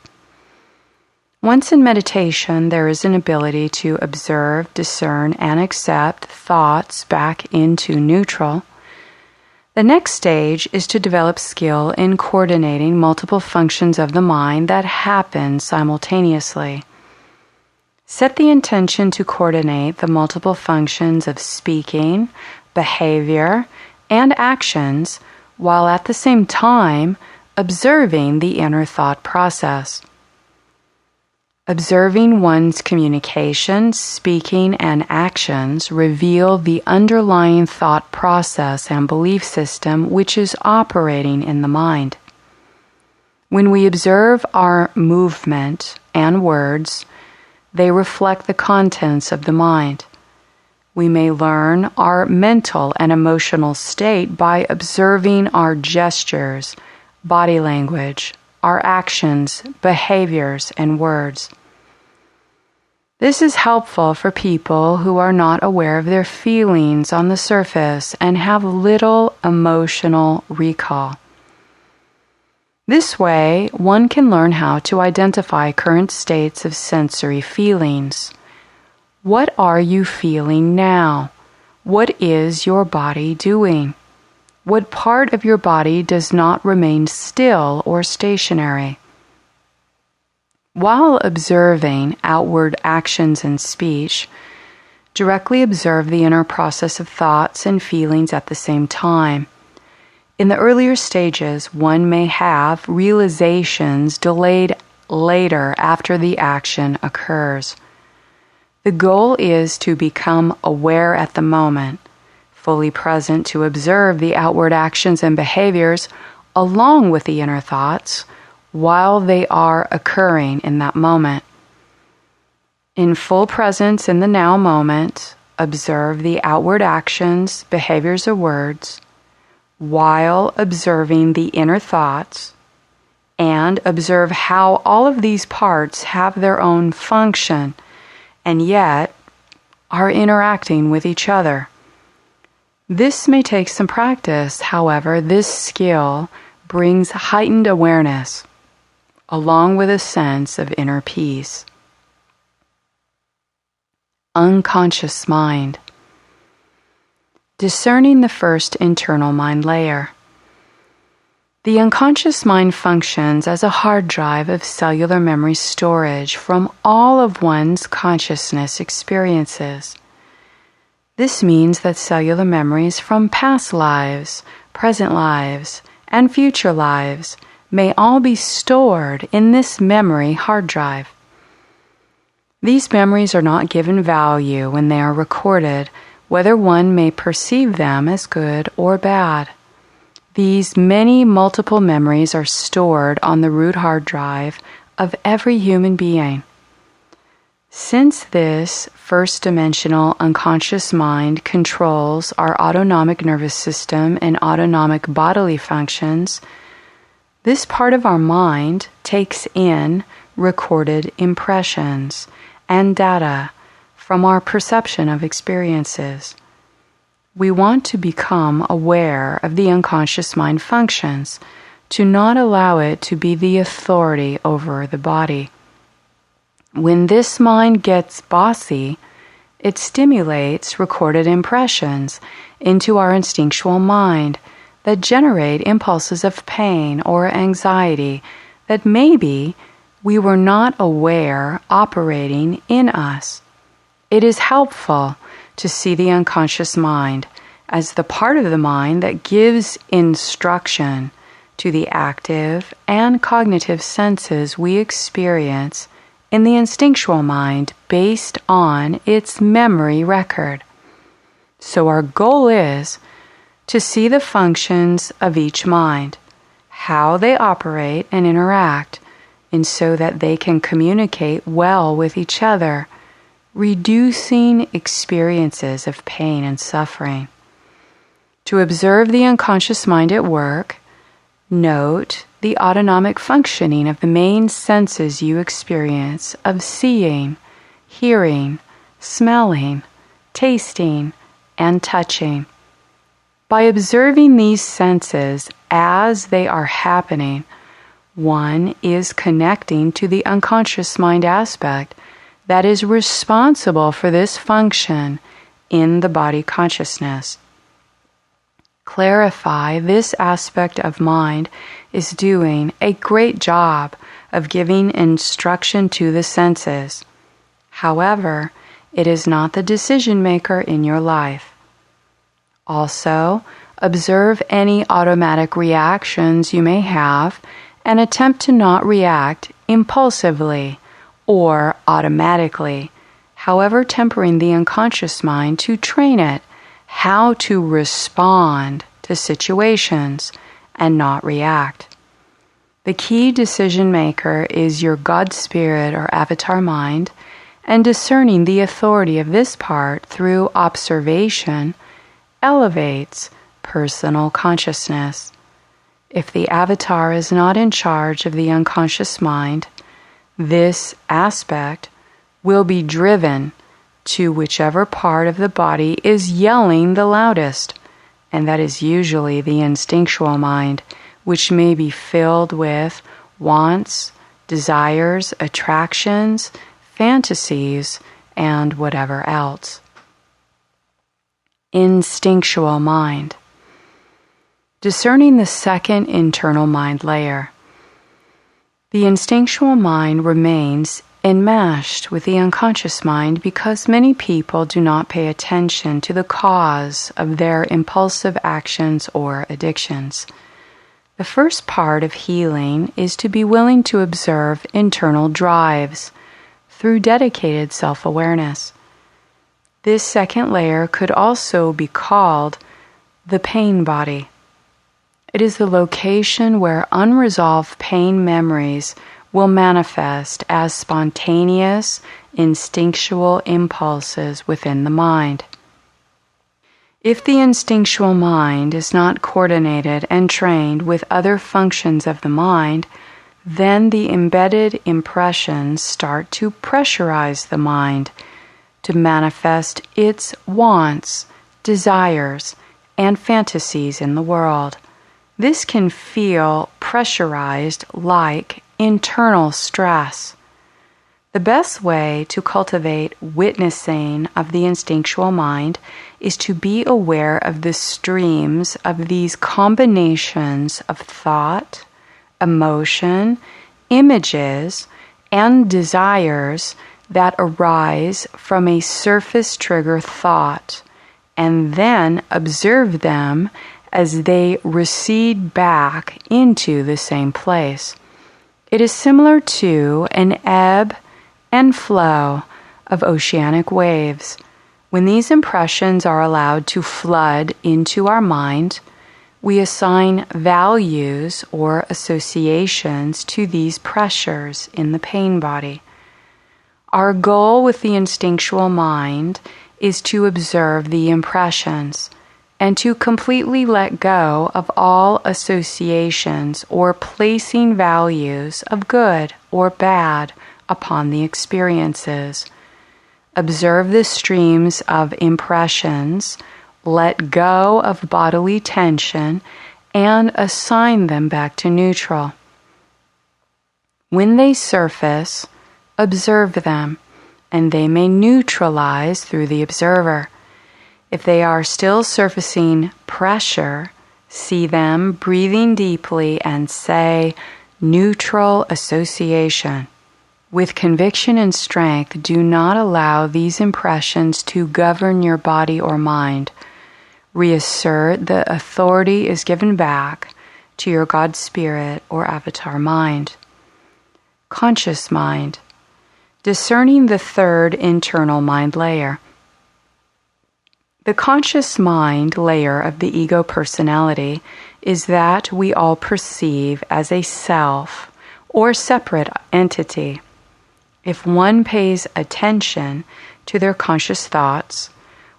Speaker 1: Once in meditation, there is an ability to observe, discern, and accept thoughts back into neutral. The next stage is to develop skill in coordinating multiple functions of the mind that happen simultaneously. Set the intention to coordinate the multiple functions of speaking, behavior, and actions while at the same time observing the inner thought process. Observing one's communication, speaking, and actions reveal the underlying thought process and belief system which is operating in the mind. When we observe our movement and words, they reflect the contents of the mind. We may learn our mental and emotional state by observing our gestures, body language, our actions, behaviors, and words. This is helpful for people who are not aware of their feelings on the surface and have little emotional recall. This way, one can learn how to identify current states of sensory feelings. What are you feeling now? What is your body doing? What part of your body does not remain still or stationary? While observing outward actions and speech, directly observe the inner process of thoughts and feelings at the same time. In the earlier stages, one may have realizations delayed later after the action occurs. The goal is to become aware at the moment, fully present to observe the outward actions and behaviors along with the inner thoughts while they are occurring in that moment. In full presence in the now moment, observe the outward actions, behaviors, or words while observing the inner thoughts, and observe how all of these parts have their own function and yet are interacting with each other. This may take some practice, however, this skill brings heightened awareness, along with a sense of inner peace. Unconscious mind. Discerning the first internal mind layer. The unconscious mind functions as a hard drive of cellular memory storage from all of one's consciousness experiences. This means that cellular memories from past lives, present lives, and future lives may all be stored in this memory hard drive. These memories are not given value when they are recorded, whether one may perceive them as good or bad. These many multiple memories are stored on the root hard drive of every human being. Since this first-dimensional unconscious mind controls our autonomic nervous system and autonomic bodily functions, this part of our mind takes in recorded impressions and data from our perception of experiences. We want to become aware of the unconscious mind functions, to not allow it to be the authority over the body. When this mind gets bossy, it stimulates recorded impressions into our instinctual mind that generate impulses of pain or anxiety that maybe we were not aware operating in us. It is helpful to see the unconscious mind as the part of the mind that gives instruction to the active and cognitive senses we experience in the instinctual mind based on its memory record. So our goal is to see the functions of each mind, how they operate and interact, and so that they can communicate well with each other, reducing experiences of pain and suffering. To observe the unconscious mind at work, note the autonomic functioning of the main senses you experience of seeing, hearing, smelling, tasting, and touching. By observing these senses as they are happening, one is connecting to the unconscious mind aspect that is responsible for this function in the body consciousness. Clarify this aspect of mind is doing a great job of giving instruction to the senses. However, it is not the decision maker in your life. Also, observe any automatic reactions you may have and attempt to not react impulsively or automatically, however tempering the unconscious mind to train it how to respond to situations and not react. The key decision maker is your God spirit or avatar mind, and discerning the authority of this part through observation elevates personal consciousness. If the avatar is not in charge of the unconscious mind, this aspect will be driven to whichever part of the body is yelling the loudest, and that is usually the instinctual mind, which may be filled with wants, desires, attractions, fantasies, and whatever else. Instinctual mind. Discerning the second internal mind layer. The instinctual mind remains enmeshed with the unconscious mind because many people do not pay attention to the cause of their impulsive actions or addictions. The first part of healing is to be willing to observe internal drives through dedicated self-awareness. This second layer could also be called the pain body. It is the location where unresolved pain memories will manifest as spontaneous, instinctual impulses within the mind. If the instinctual mind is not coordinated and trained with other functions of the mind, then the embedded impressions start to pressurize the mind to manifest its wants, desires, and fantasies in the world. This can feel pressurized like internal stress. The best way to cultivate witnessing of the instinctual mind is to be aware of the streams of these combinations of thought, emotion, images, and desires that arise from a surface trigger thought, and then observe them as they recede back into the same place. It is similar to an ebb and flow of oceanic waves. When these impressions are allowed to flood into our mind, we assign values or associations to these pressures in the pain body. Our goal with the instinctual mind is to observe the impressions and to completely let go of all associations or placing values of good or bad upon the experiences. Observe the streams of impressions, let go of bodily tension, and assign them back to neutral. When they surface, observe them, and they may neutralize through the observer. If they are still surfacing pressure, see them breathing deeply and say, neutral association. With conviction and strength, do not allow these impressions to govern your body or mind. Reassert the authority is given back to your God spirit or avatar mind. Conscious mind, discerning the third internal mind layer. The conscious mind layer of the ego personality is that we all perceive as a self or separate entity. If one pays attention to their conscious thoughts,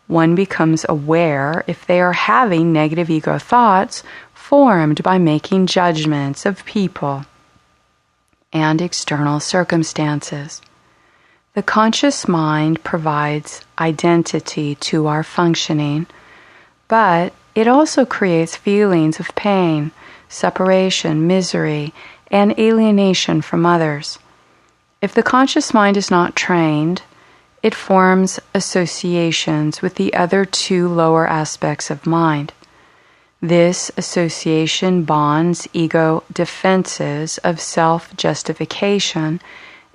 Speaker 1: one becomes aware if they are having negative ego thoughts formed by making judgments of people and external circumstances. The conscious mind provides identity to our functioning, but it also creates feelings of pain, separation, misery, and alienation from others. If the conscious mind is not trained, it forms associations with the other two lower aspects of mind. This association bonds ego defenses of self-justification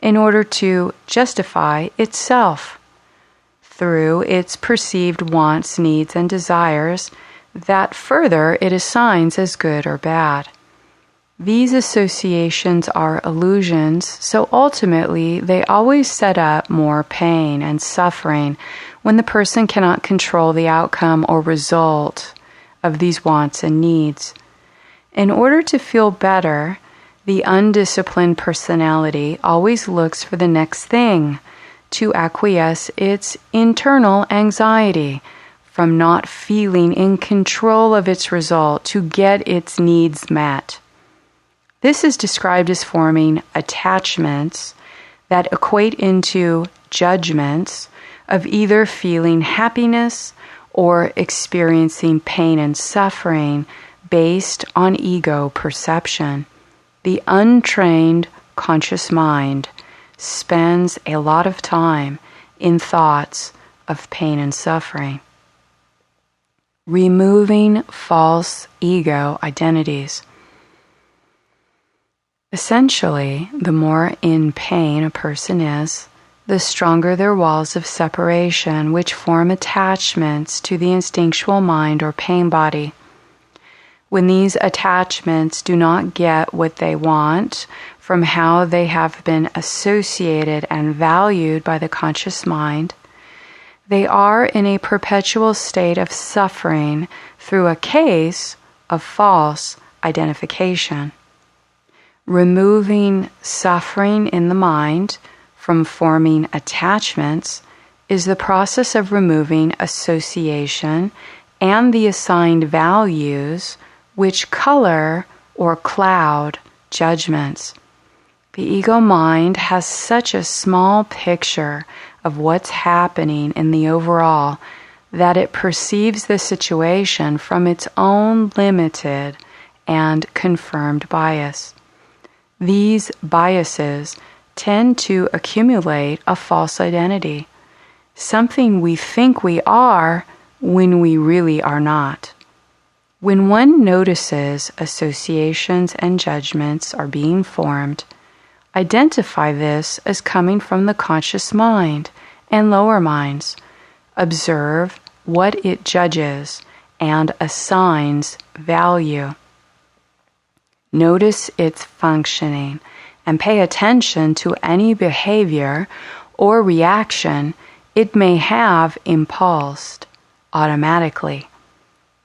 Speaker 1: in order to justify itself through its perceived wants, needs, and desires that further it assigns as good or bad. These associations are illusions, so ultimately they always set up more pain and suffering when the person cannot control the outcome or result of these wants and needs. In order to feel better, the undisciplined personality always looks for the next thing to acquiesce its internal anxiety from not feeling in control of its result to get its needs met. This is described as forming attachments that equate into judgments of either feeling happiness or experiencing pain and suffering based on ego perception. The untrained conscious mind spends a lot of time in thoughts of pain and suffering. Removing false ego identities. Essentially, the more in pain a person is, the stronger their walls of separation which form attachments to the instinctual mind or pain body. When these attachments do not get what they want from how they have been associated and valued by the conscious mind, they are in a perpetual state of suffering through a case of false identification. Removing suffering in the mind from forming attachments is the process of removing association and the assigned values which color or cloud judgments. The ego mind has such a small picture of what's happening in the overall that it perceives the situation from its own limited and confirmed bias. These biases tend to accumulate a false identity, something we think we are when we really are not. When one notices associations and judgments are being formed, identify this as coming from the conscious mind and lower minds. Observe what it judges and assigns value. Notice its functioning and pay attention to any behavior or reaction it may have impulsed automatically.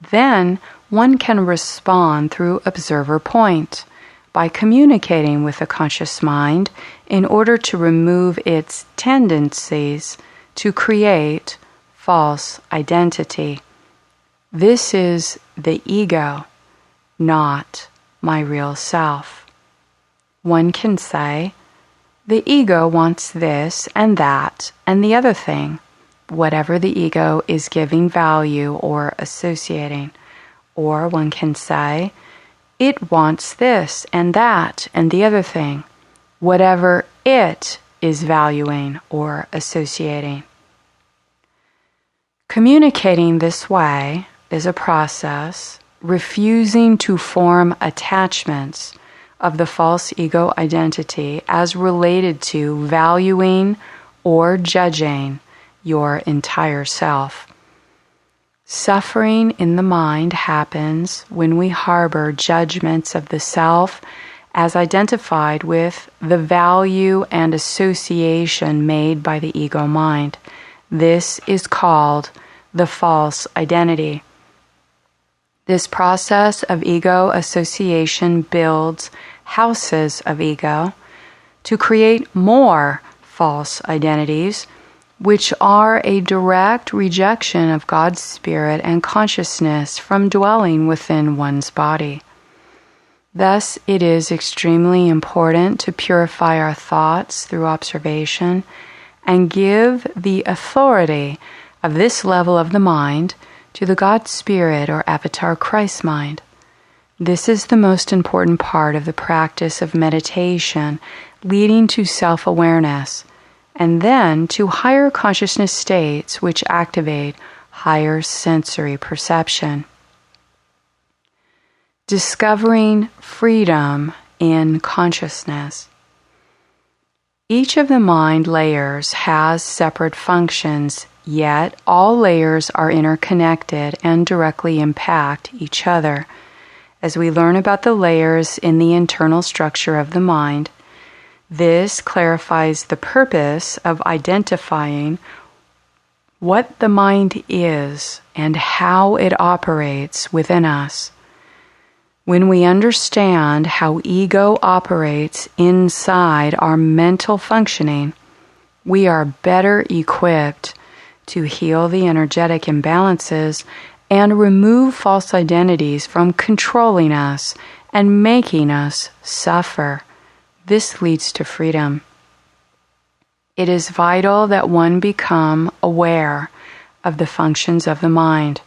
Speaker 1: Then one can respond through observer point by communicating with the conscious mind in order to remove its tendencies to create false identity. This is the ego, not my real self. One can say, the ego wants this and that and the other thing, whatever the ego is giving value or associating. Or one can say, it wants this and that and the other thing, whatever it is valuing or associating. Communicating this way is a process refusing to form attachments of the false ego identity as related to valuing or judging your entire self. Suffering in the mind happens when we harbor judgments of the self as identified with the value and association made by the ego mind. This is called the false identity. This process of ego association builds houses of ego to create more false identities, which are a direct rejection of God's spirit and consciousness from dwelling within one's body. Thus, it is extremely important to purify our thoughts through observation and give the authority of this level of the mind to the God Spirit or Avatar Christ mind. This is the most important part of the practice of meditation, leading to self-awareness, and then to higher consciousness states which activate higher sensory perception. Discovering freedom in consciousness. Each of the mind layers has separate functions, yet all layers are interconnected and directly impact each other. As we learn about the layers in the internal structure of the mind, this clarifies the purpose of identifying what the mind is and how it operates within us. When we understand how ego operates inside our mental functioning, we are better equipped to heal the energetic imbalances and remove false identities from controlling us and making us suffer. This leads to freedom. It is vital that one become aware of the functions of the mind.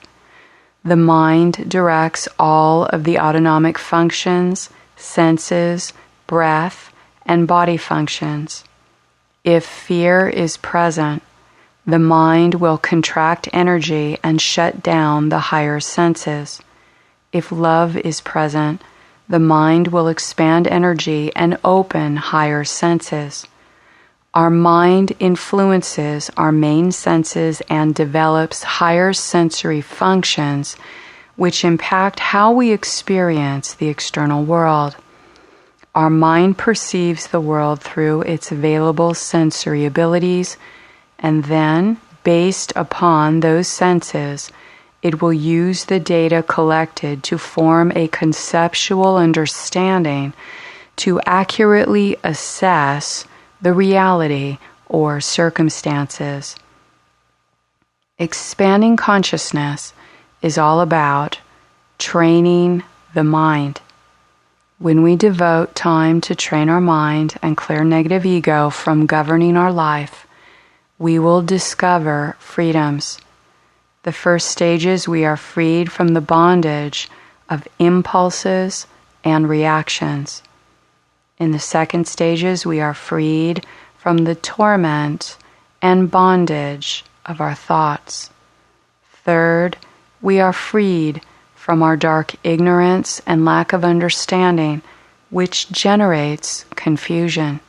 Speaker 1: The mind directs all of the autonomic functions, senses, breath, and body functions. If fear is present, the mind will contract energy and shut down the higher senses. If love is present, the mind will expand energy and open higher senses. Our mind influences our main senses and develops higher sensory functions, which impact how we experience the external world. Our mind perceives the world through its available sensory abilities, and then, based upon those senses, it will use the data collected to form a conceptual understanding to accurately assess the reality or circumstances. Expanding consciousness is all about training the mind. When we devote time to train our mind and clear negative ego from governing our life, we will discover freedoms. The first stages, we are freed from the bondage of impulses and reactions. In the second stages, we are freed from the torment and bondage of our thoughts. Third, we are freed from our dark ignorance and lack of understanding, which generates confusion.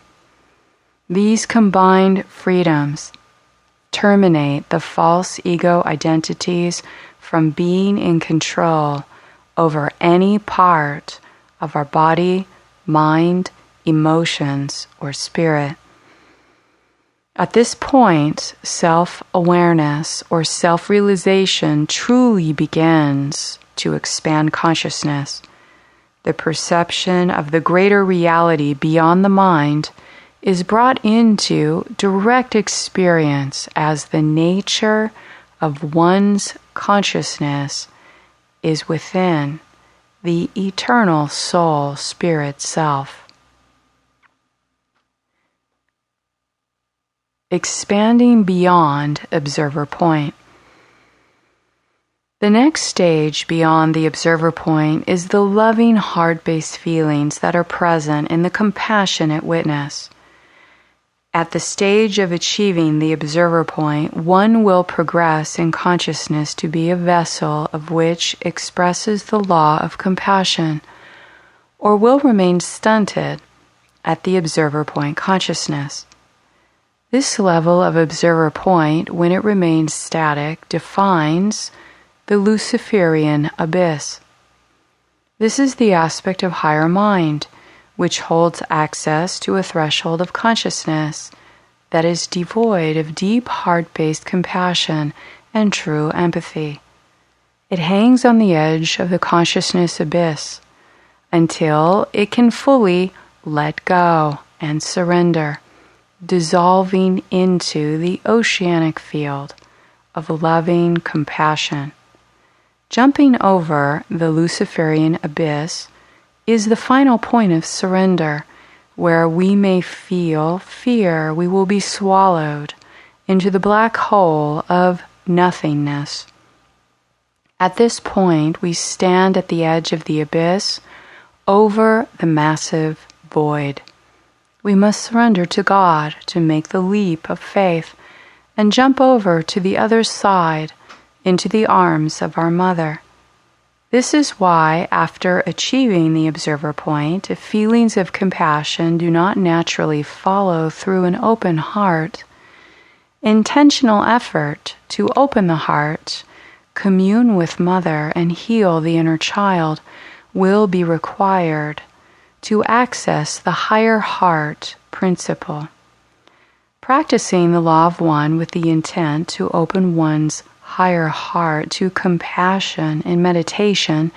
Speaker 1: These combined freedoms terminate the false ego identities from being in control over any part of our body, mind, emotions, or spirit. At this point, self-awareness or self-realization truly begins to expand consciousness. The perception of the greater reality beyond the mind is brought into direct experience as the nature of one's consciousness is within the eternal soul spirit self. Expanding beyond observer point. The next stage beyond the observer point is the loving heart-based feelings that are present in the compassionate witness. At the stage of achieving the observer point, one will progress in consciousness to be a vessel of which expresses the law of compassion, or will remain stunted at the observer point consciousness. This level of observer point, when it remains static, defines the Luciferian abyss. This is the aspect of higher mind, which holds access to a threshold of consciousness that is devoid of deep heart-based compassion and true empathy. It hangs on the edge of the consciousness abyss until it can fully let go and surrender, dissolving into the oceanic field of loving compassion. Jumping over the Luciferian abyss is the final point of surrender, where we may feel fear we will be swallowed into the black hole of nothingness. At this point, we stand at the edge of the abyss over the massive void. We must surrender to God to make the leap of faith and jump over to the other side into the arms of our Mother. This is why, after achieving the observer point, if feelings of compassion do not naturally follow through an open heart, intentional effort to open the heart, commune with Mother, and heal the inner child will be required to access the higher heart principle. Practicing the law of one with the intent to open one's higher heart to compassion in meditation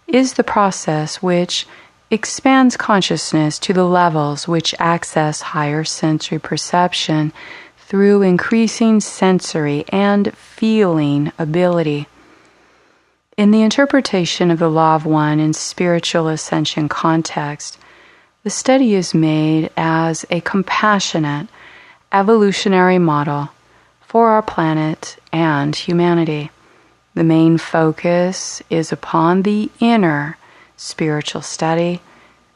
Speaker 1: is the process which expands consciousness to the levels which access higher sensory perception through increasing sensory and feeling ability. In the interpretation of the law of one in spiritual ascension context, the study is made as a compassionate evolutionary model for our planet and humanity. The main focus is upon the inner spiritual study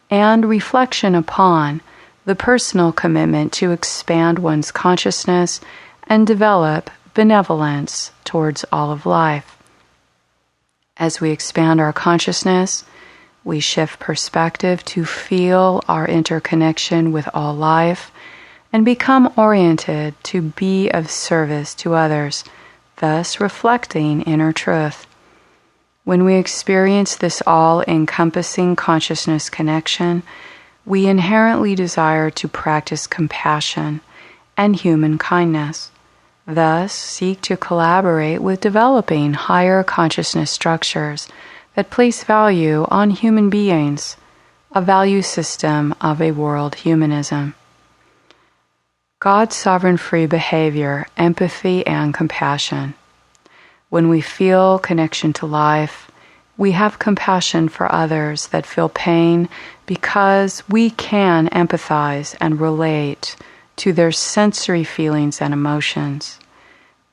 Speaker 1: and reflection upon the personal commitment to expand one's consciousness and develop benevolence towards all of life. As we expand our consciousness, we shift perspective to feel our interconnection with all life and become oriented to be of service to others, thus reflecting inner truth. When we experience this all-encompassing consciousness connection, we inherently desire to practice compassion and human kindness, thus seek to collaborate with developing higher consciousness structures that place value on human beings, a value system of a world humanism. God's sovereign free behavior, empathy, and compassion. When we feel connection to life, we have compassion for others that feel pain because we can empathize and relate to their sensory feelings and emotions.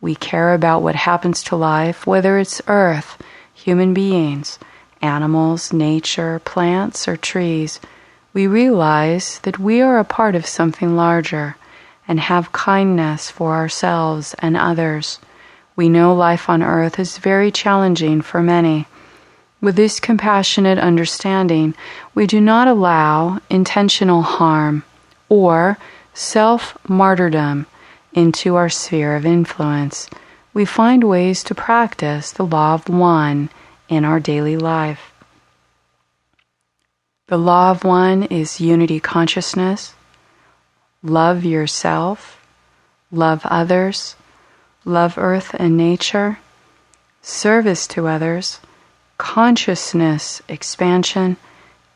Speaker 1: We care about what happens to life, whether it's earth, human beings, animals, nature, plants, or trees. We realize that we are a part of something larger and have kindness for ourselves and others. We know life on earth is very challenging for many. With this compassionate understanding, we do not allow intentional harm or self-martyrdom into our sphere of influence. We find ways to practice the law of one in our daily life. The law of one is unity consciousness. Love yourself, love others, love earth and nature, service to others, consciousness expansion,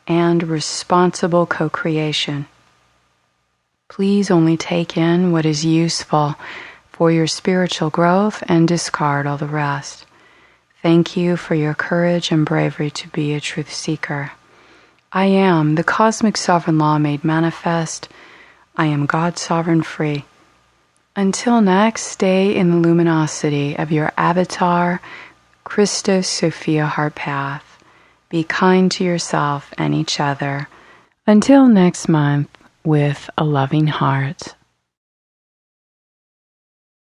Speaker 1: and responsible co-creation. Please only take in what is useful for your spiritual growth and discard all the rest. Thank you for your courage and bravery to be a truth seeker. I am the cosmic sovereign law made manifest. I am God sovereign free. Until next, stay in the luminosity of your avatar, Christos Sophia heart path. Be kind to yourself and each other. Until next month, with a loving heart.